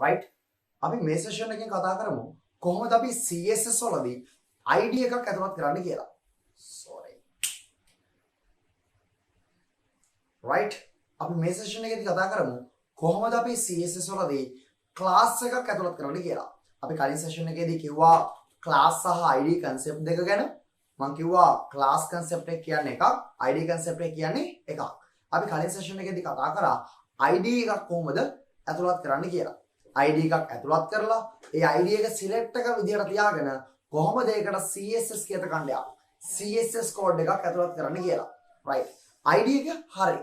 right? අපි මේ session එකෙන් කතා කරමු කොහොමද අපි CSS වලදී ID එකක් ඇතුළත් කරන්න කියලා. sorry. right? අපි මේ session එකේදී කතා කරමු කොහොමද අපි CSS වලදී class එකක් ඇතුළත් කරන්න කියලා. අපි කලින් session එකේදී කිව්වා class සහ ID concept දෙක ගැන. මම කිව්වා class concept එක කියන්නේ එකක්, ID concept එක කියන්නේ එකක්. අපි කලින් session එකේදී කතා කරා ID එකක් කොහොමද ඇතුළත් කරන්න කියලා. ID එකක් ඇතුළත් කරලා ඒ ID එක select එක විදිහට තියාගෙන කොහොමද ඒකට CSS කියත කණ්ඩයක් CSS code එකක් ඇතුළත් කරන්න කියලා. right? ID එක හරි.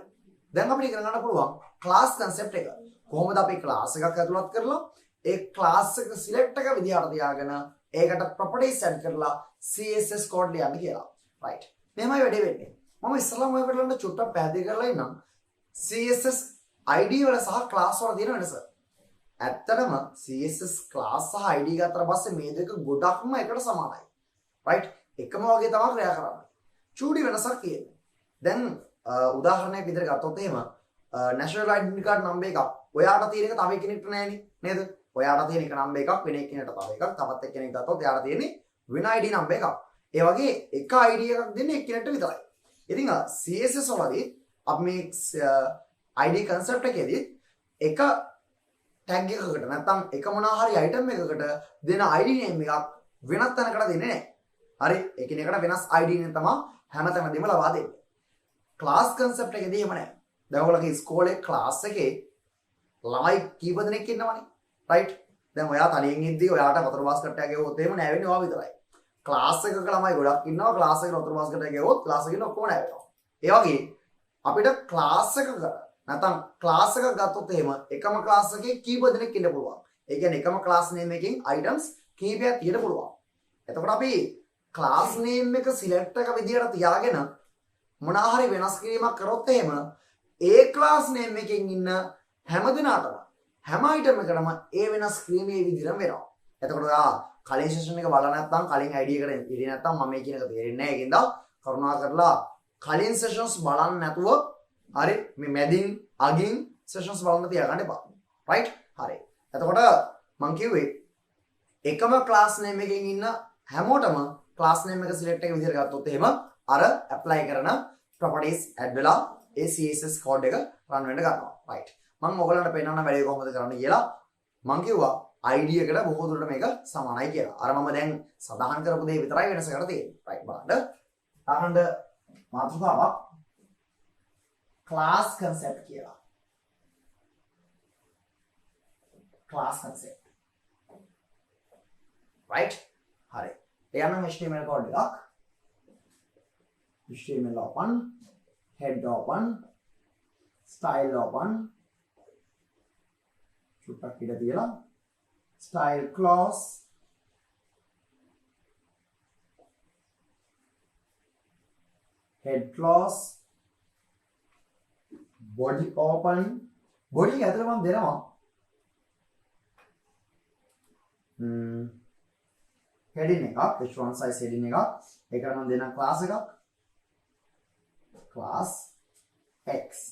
දැන් අපිට ඉගෙන ගන්න පුළුවන් class concept එක. කොහොමද අපි class එකක් ඇතුළත් කරලා ඒ class එක select එක විදිහට තියාගෙන ඒකට properties add කරලා CSS code ලියන්න කියලා. right? මෙහෙමයි වැඩේ වෙන්නේ. මම ඉස්සෙල්ලාම ඔයගොල්ලන්ට චුට්ටක් පැහැදිලි කරලා ඉන්නම් CSS ID වල සහ class වල තියෙන වෙනස. ඇත්තටම CSS class සහ ID ගත්තට පස්සේ මේ දෙක ගොඩක්ම එකට සමානයි. right? එකම වගේ තමයි ක්‍රියා කරන්නේ. චූටි වෙනසක් තියෙනවා. දැන් උදාහරණයක් විදිහට ගත්තොත් එහෙම national identity card number එකක් ඔයාට තියෙන එක තව කෙනෙක්ට නෑනේ නේද? ඔයාට තියෙන එක number එකක් වෙන එක්කෙනෙක්ට තව එකක්, තවත් එක්කෙනෙක් ගත්තොත් එයාට තියෙන්නේ වෙන ID number එකක්. ඒ වගේ එක ID එකක් දෙන්නේ එක්කෙනෙක්ට විතරයි. ඉතින් CSS වලදී අපි මේ ID concept එකේදී එක tag එකකට නැත්නම් එක මොනවා හරි item එකකට දෙන ID name එකක් වෙනත් තැනකට දෙන්නේ නැහැ. හරි? එකිනෙකට වෙනස් ID name තමයි හැමතැනදීම ලබා දෙන්නේ. class concept එකේදී එහෙම නැහැ. දැන් ඔයගොල්ලෝගේ ඉස්කෝලේ class එකේ ළමයි කීප දෙනෙක් ඉන්නවනේ. right? දැන් ඔයා තනියෙන් ඉද්දී ඔයාට වතුර බාස්කට් එකක් ගෙවුවොත් එහෙම නෑ වෙන්නේ ඔයා විතරයි. class එකක ළමයි ගොඩක් ඉන්නවා. class එකේ වතුර බාස්කට් එකක් ගෙවුවොත් class එකේ ඉන්න ඔක්කොම නෑ වෙනවා. ඒ වගේ අපිට class එකක නැත්නම් class එකක් ගත්තොත් එහෙම එකම class එකේ කීප දෙනෙක් ඉන්න පුළුවන්. ඒ කියන්නේ එකම class name එකකින් items කීපයක් තියෙන්න පුළුවන්. එතකොට අපි class name එක select එක විදියට තියාගෙන මොනවා හරි වෙනස් කිරීමක් කරොත් එහෙම ඒ class name එකකින් ඉන්න හැම දිනාටම හැම item එකකටම ඒ වෙනස් කිරීමේ විදිහම වෙනවා. එතකොට ඔයා කලින් session එක බලලා නැත්නම් කලින් ID එකට ඉරි නැත්නම් මම මේ කියන එක තේරෙන්නේ නැහැ. ඒකින්ද කරුණා කරලා කලින් sessions බලන්න නැතුව හරි මේ මැදින් අගින් sessions බලන්න තියාගන්න එපා. right? හරි. එතකොට මම කිව්වේ එකම class name එකකින් ඉන්න හැමෝටම class name එක select එක විදිහට ගත්තොත් එහෙම අර apply කරන properties add වෙලා ඒ CSS code එක run වෙන්න ගන්නවා. right? මම ඔයගලන්ට පෙන්නන්න වැඩේ කොහොමද කරන්න කියලා. මම කිව්වා ID එකට බොහෝ දුරට මේක සමානයි කියලා. අර මම දැන් සඳහන් කරපු දේ විතරයි වෙනසකට තියෙන්නේ. right? බලන්න. අහන්න මාතෘකාවක් class concept කියලා. class concept. right? හරි. එයානම් HTML code එකක්. HTML open, head open, style open. චුට්ටක් ඉඳ තියලා style close. head close. body open. body ඇතුළේ මම දෙනවා heading එකක්, h1 size heading එකක්. ඒකට මම දෙනවා class එකක්, class x.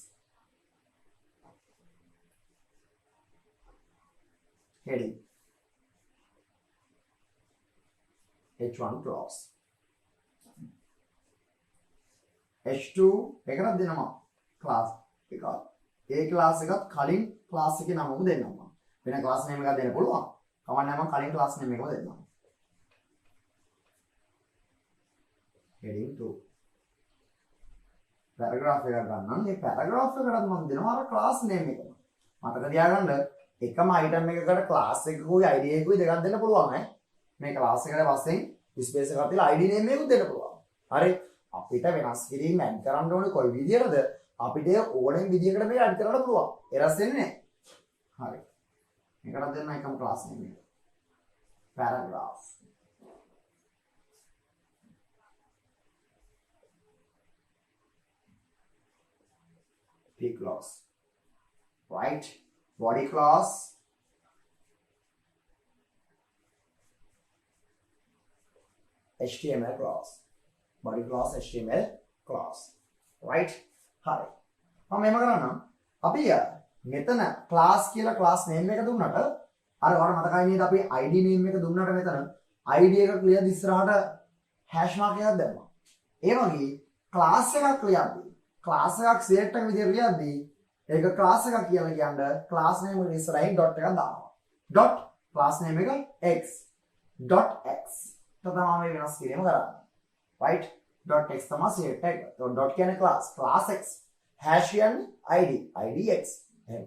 heading h1 class. h2 එකකට දෙනවා class එකක්. ඒ class එකත් කලින් class එකේ නමම දෙන්නවා. වෙන class name එකක් දෙන්න පුළුවන්. කවන්න නම් කලින් class name එකම දෙන්නවා. heading 2. paragraph එකක් ගන්නම්. මේ paragraph එකකට මම දෙනවා අර class name එකම. මතක තියාගන්න එකම item එකකට class එකකුයි ID එකකුයි දෙකක් දෙන්න පුළුවන් ඈ. මේ class එකට පස්සෙන් space එකක් තියලා ID name එකකුත් දෙන්න පුළුවන්. හරි. අපිට වෙනස් කිරීම add කරන්න ඕනේ කොයි විදියටද? අපිට ඕනෙම විදියකට මේක add කරන්න පුළුවන්. එරස් වෙන්නේ නැහැ. හරි. මේකට දෙන්න එකම class name එක. paragraph. p class. right? body class. HTML class. body class HTML class. right? හරි. මම මේව කරන්නම්. අපි මෙතන class කියලා class name එක දුන්නට අර ඔයාලට මතකයි නේද අපි ID name එක දුන්නාට මෙතන ID එක ක්ලියර් ඉස්සරහට hash mark එකක් දැම්මා. ඒ වගේ class එකක් ලියද්දී class එකක් select එක විදිහට ලියද්දී ඒක class එකක් කියලා කියන්නේ class name එක ඉස්සරහින් dot එකක් දානවා. dot class name එක x dot x තමයි මේ වෙනස් කිරීම කරන්නේ. right dot x තමයි select එක. dot කියන්නේ class x hash කියන්නේ id x එහෙනම්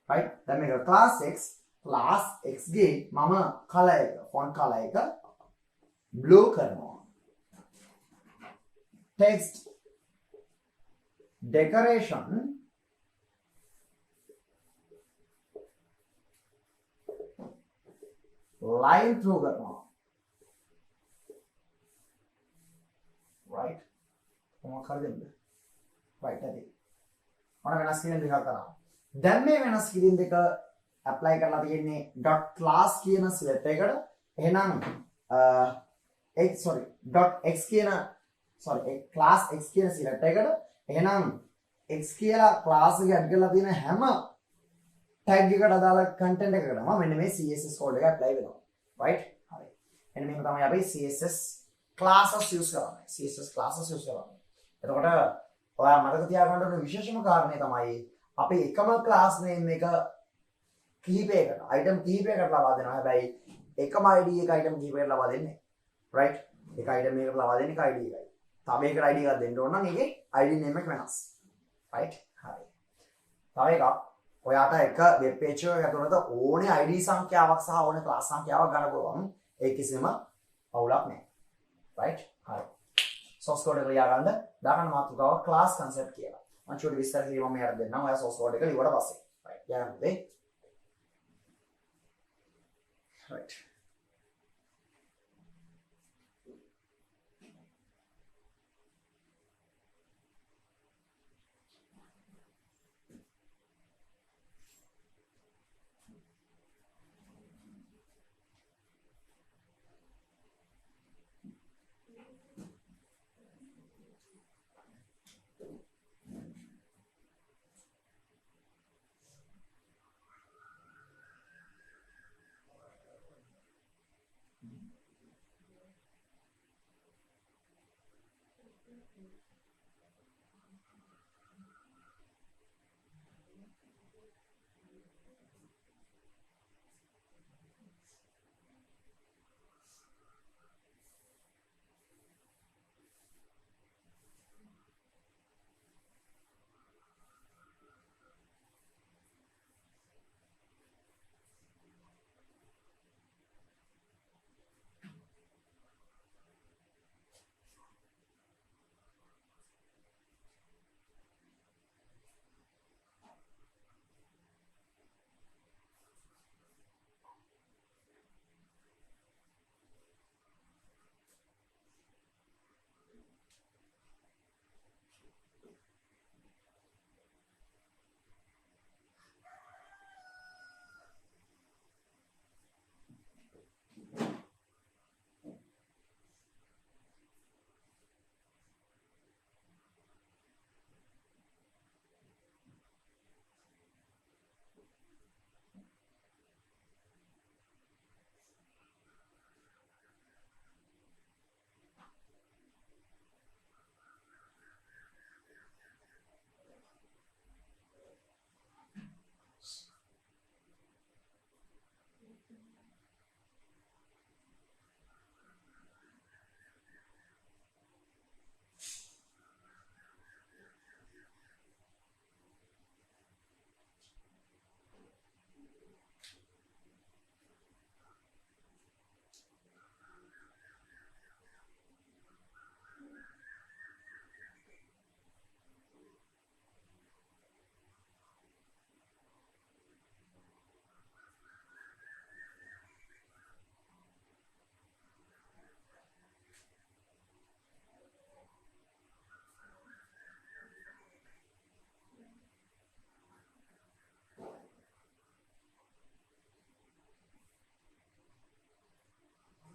right දැන් මේක class x ගේ මම color එක font color එක blue කරනවා. text decoration line through करना right කොහොම කරදෙන්නේ right ඇති මොන වෙනස් කිරීම දෙකක් කරා දැන් මේ වෙනස් කිරීම දෙක apply කරලා තියෙන්නේ dot class කියන select එකට එහෙනම් dot x කියන class x කියන select එකට එහෙනම් x කියලා class එක add කරලා තියෙන හැම tag එකට අදාළ content එකකටම මෙන්න මේ css code එක apply වෙනවා right හරි එන්න මේක තමයි අපි css classes use කරන්නේ එතකොට ඔයා මතක තියාගන්න ඕන විශේෂම කාරණේ තමයි අපි එකම class name එක කිහිපයකට item කිහිපයකට ලබා දෙනවා හැබැයි එකම id එක item කිහිපයකට ලබා දෙන්නේ right එක item එකකට ලබා දෙන්නේ එක id එකයි තව එකකට id එකක් දෙන්න ඕන නම් ඒකේ id name එක වෙනස් right හරි තව එකක් ඔයාට එක වෙබ් පේජ් එකක ඇතුළත ඕනේ ID සංඛ්‍යාවක් සහ ඕනේ ක්ලාස් සංඛ්‍යාවක් ගන්න පුළුවන්. ඒ කිසිම අවුලක් නැහැ. right? හරි. source code එක ලියා ගන්න. දාගන්න මාතෘකාව class concept කියලා. මම චුටි විස්තර කිරීම මම යට දෙන්නම්. ඔයා source code එක ලියුවට පස්සේ. right. යන්නේ. right.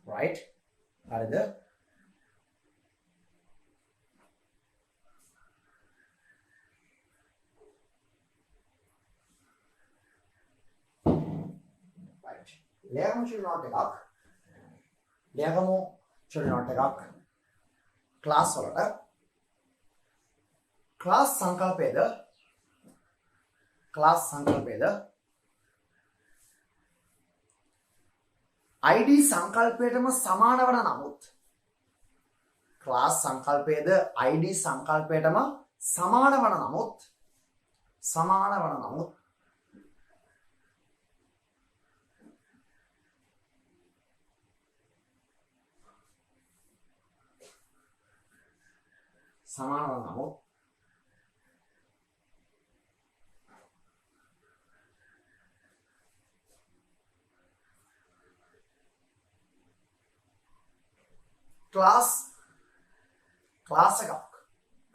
right? හරිද? right. ලියගමු චුටි නෝට් එකක්. ලියගමු චුටි නෝට් එකක්. ක්ලාස් වලට ක්ලාස් සංකල්පයේද ID සංකල්පයටම සමාන වන නමුත් ක්ලාස් සංකල්පයේද ID සංකල්පයටම සමාන වන නමුත්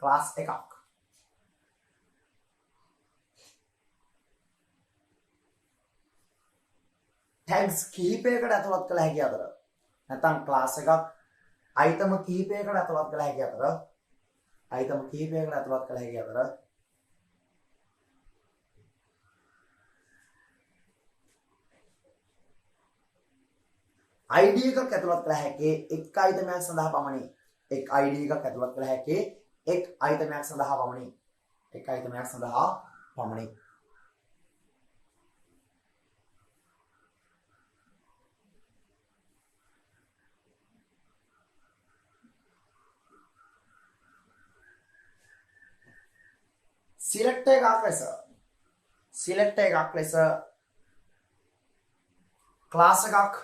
ක්ලාස් එකක් tags කිහිපයකට ඇතුළත් කළ හැකි අතර නැත්නම් ක්ලාස් එකක් item කිහිපයකට ඇතුළත් කළ හැකි අතර ID එකක් ඇතුළත් කළ හැකි එක් itemයක් සඳහා පමණි. එක් ID එකක් ඇතුළත් කළ හැකි එක් itemයක් සඳහා පමණි. select එකක් ලෙස class එකක්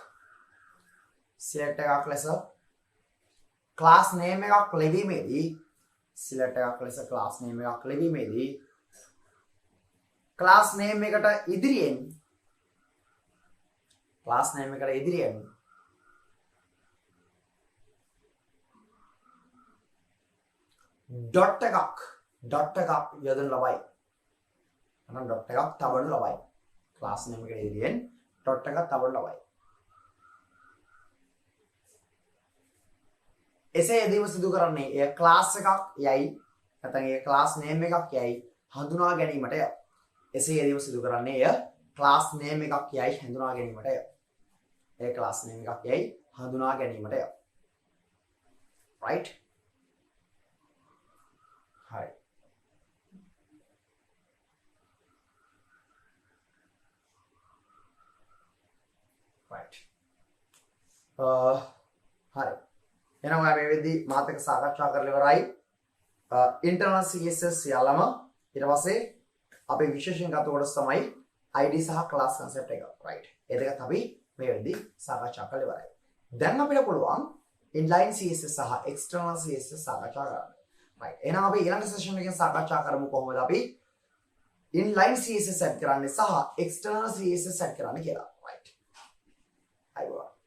select එකක් ලෙස class name එකක් ලැබීමේදී class name එකට ඉදිරියෙන් dot එකක් යොදනු ලබයි. අනම් dot එකක් තබනු ලබයි. class name එකට ඉදිරියෙන් dot එකක් තබනු ලබයි. එසේ යෙදීම සිදු කරන්නේ එය class එකක් යයි නැත්නම් ඒ class name එකක් යයි හඳුනා ගැනීමටය. right. හරි. right. හරි. එහෙනම් ඔයා මේ වෙද්දී මාත් එක්ක සාකච්ඡා කරලා ඉවරයි. internal CSS සියල්ලම ඊට පස්සේ අපේ විශේෂයෙන් ගත කොටස තමයි ID සහ class concept එක. right. ඒ දෙකත් අපි මේ වෙද්දී සාකච්ඡා කරලා ඉවරයි. දැන් අපිට පුළුවන් inline CSS සහ external CSS සාකච්ඡා කරන්න. right. එහෙනම් අපි ඊළඟ session එකෙන් සාකච්ඡා කරමු කොහොමද අපි inline CSS set කරන්නේ සහ external CSS set කරන්නේ කියලා. right. අයිබෝවන්.